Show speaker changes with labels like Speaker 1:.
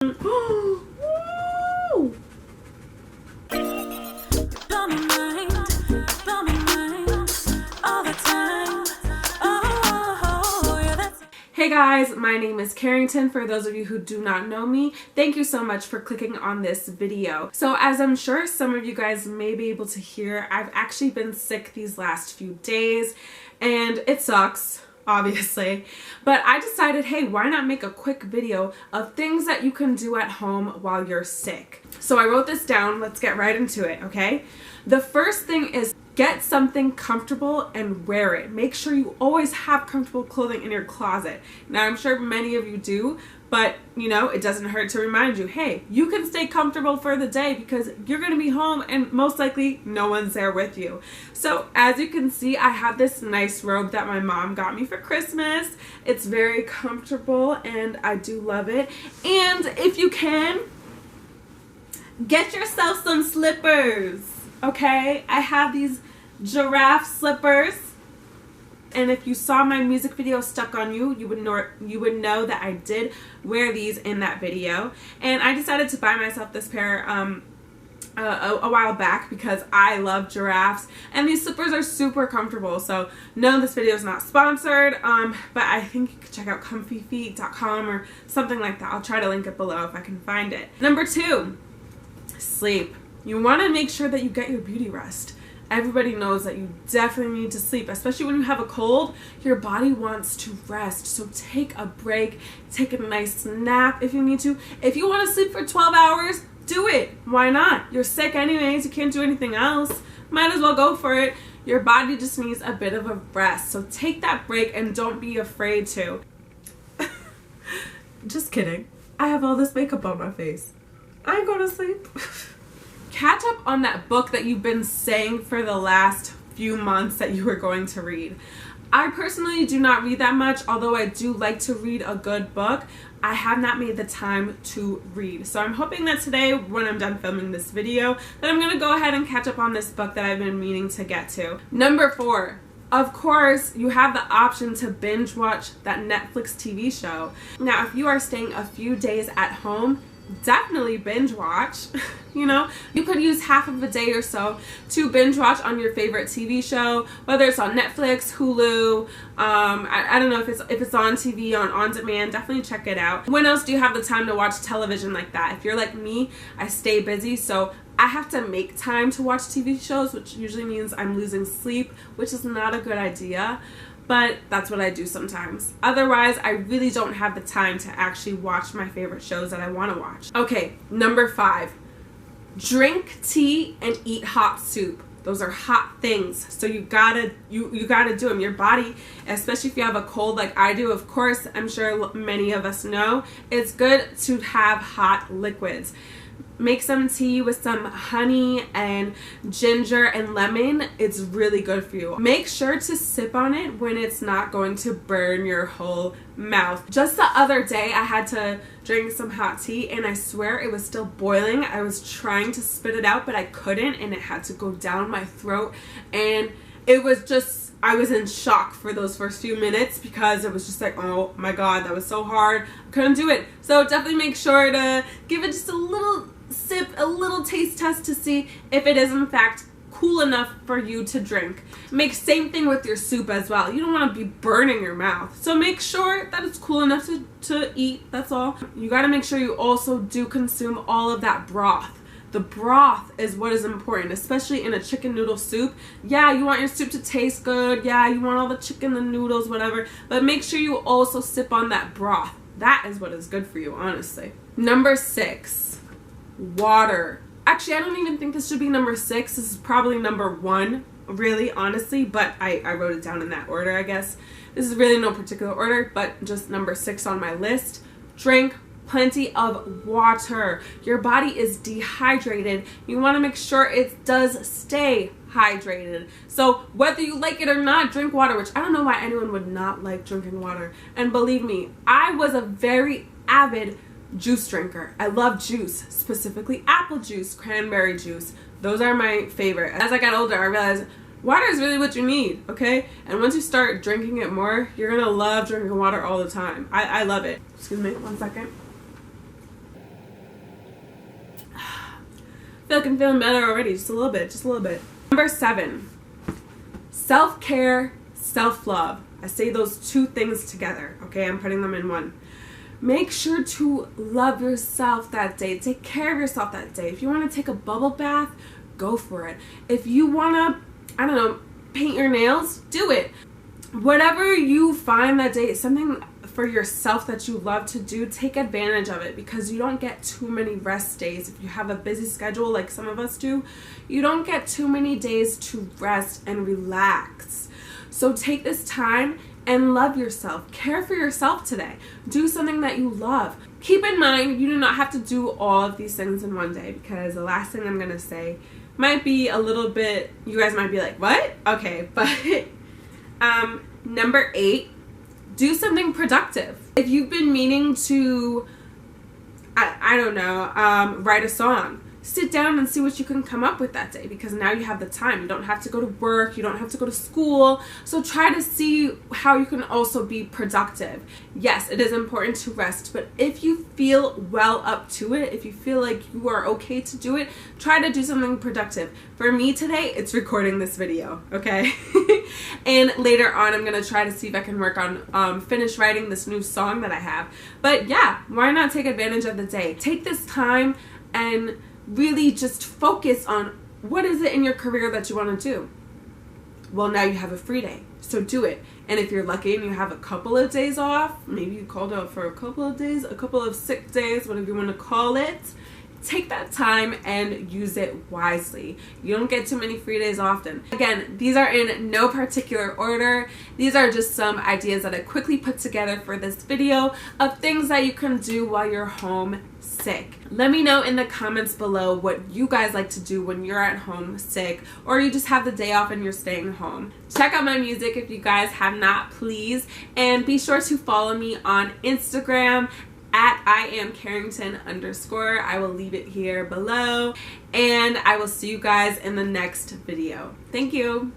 Speaker 1: Woo! Hey guys, my name is Karrington. For those of you who do not know me, thank you so much for clicking on this video. So as I'm sure some of you guys may be able to hear, I've actually been sick these last few days and it sucks, obviously, but I decided, hey, why not make a quick video of things that you can do at home while you're sick. So I wrote this down. Let's get right into it, okay? The first thing is get something comfortable and wear it. Make sure you always have comfortable clothing in your closet. Now, I'm sure many of you do, but you know, it doesn't hurt to remind you, hey, you can stay comfortable for the day because you're gonna be home and most likely no one's there with you. So as you can see, I have this nice robe that my mom got me for Christmas. It's very comfortable and I do love it. And if you can, get yourself some slippers, okay? I have these giraffe slippers. And if you saw my music video Stuck on You, you would know that I did wear these in that video. And I decided to buy myself this pair a while back because I love giraffes. And these slippers are super comfortable. So no, this video is not sponsored, but I think you could check out comfyfeet.com or something like that. I'll try to link it below if I can find it. Number 2, sleep. You want to make sure that you get your beauty rest. Everybody knows that you definitely need to sleep, especially when you have a cold. Your body wants to rest, so take a break, take a nice nap if you need to. If you want to sleep for 12 hours, do it. Why not? You're sick anyways, you can't do anything else. Might as well go for it. Your body just needs a bit of a rest, so take that break and don't be afraid to. Just kidding. I have all this makeup on my face. I ain't going to sleep. Catch up on that book that you've been saying for the last few months that you were going to read. I personally do not read that much, although I do like to read a good book. I have not made the time to read. So I'm hoping that today, when I'm done filming this video, that I'm going to go ahead and catch up on this book that I've been meaning to get to. Number 4. Of course, you have the option to binge watch that Netflix TV show. Now, if you are staying a few days at home, definitely binge watch. You know, you could use half of a day or so to binge watch on your favorite TV show, whether it's on Netflix, Hulu, I don't know if it's on TV, on demand. Definitely check it out. When else do you have the time to watch television like that? If you're like me, I stay busy, so I have to make time to watch TV shows, which usually means I'm losing sleep, which is not a good idea. But that's what I do sometimes. Otherwise, I really don't have the time to actually watch my favorite shows that I want to watch. Okay, number 5. Drink tea and eat hot soup. Those are hot things, so you gotta do them. Your body, especially if you have a cold like I do, of course, I'm sure many of us know, it's good to have hot liquids. Make some tea with some honey and ginger and lemon. It's really good for you. Make sure to sip on it when it's not going to burn your whole mouth. Just the other day, I had to drink some hot tea and I swear it was still boiling. I was trying to spit it out, but I couldn't, and it had to go down my throat. And it was just, I was in shock for those first few minutes because it was just like, oh my God, that was so hard. I couldn't do it. So definitely make sure to give it just a little sip, a little taste test to see if it is in fact cool enough for you to drink. Make same thing with your soup as well. You don't want to be burning your mouth, so make sure that it's cool enough to eat. That's all. You got to make sure you also do consume all of that broth. The broth is what is important, especially in a chicken noodle soup. Yeah, you want your soup to taste good. Yeah, you want all the chicken and noodles, whatever, but make sure you also sip on that broth. That is what is good for you, honestly. Number 6. Water. Actually, I don't even think this should be number 6. This is probably number 1, really, honestly, but I wrote it down in that order, I guess. This is really no particular order, but just number 6 on my list. Drink plenty of water. Your body is dehydrated. You want to make sure it does stay hydrated. So whether you like it or not, drink water, which I don't know why anyone would not like drinking water. And believe me, I was a very avid juice drinker. I love juice, specifically apple juice, cranberry juice. Those are my favorite. As I got older, I realized water is really what you need, okay? And once you start drinking it more, you're gonna love drinking water all the time. I love it. Excuse me, one second. feel like I'm feeling better already, just a little bit, just a little bit. Number 7, self-care, self-love. I say those two things together, okay? I'm putting them in one. Make sure to love yourself that day. Take care of yourself that day. If you want to take a bubble bath, go for it. If you want to, I don't know, paint your nails, do it. Whatever you find that day, something for yourself that you love to do, take advantage of it, because you don't get too many rest days. If you have a busy schedule like some of us do, you don't get too many days to rest and relax. So take this time and love yourself. Care for yourself today. Do something that you love. Keep in mind, you do not have to do all of these things in one day, because the last thing I'm going to say might be a little bit, you guys might be like, what? Okay, but number 8, do something productive. If you've been meaning to, I don't know, write a song, sit down and see what you can come up with that day, because now you have the time. You don't have to go to work. You don't have to go to school. So try to see how you can also be productive. Yes, it is important to rest, but if you feel well up to it, if you feel like you are okay to do it, try to do something productive. For me today, it's recording this video, okay? And later on, I'm going to try to see if I can work on finish writing this new song that I have. But yeah, why not take advantage of the day? Take this time and really just focus on what is it in your career that you want to do. Well, now you have a free day, so do it. And if you're lucky and you have a couple of days off, maybe you called out for a couple of days, a couple of sick days, whatever you want to call it, take that time and use it wisely. You don't get too many free days often. Again, these are in no particular order. These are just some ideas that I quickly put together for this video of things that you can do while you're home sick. Let me know in the comments below what you guys like to do when you're at home sick, or you just have the day off and you're staying home. Check out my music if you guys have not, please, and be sure to follow me on Instagram at @IamKarrington_. I will leave it here below, and I will see you guys in the next video. Thank you.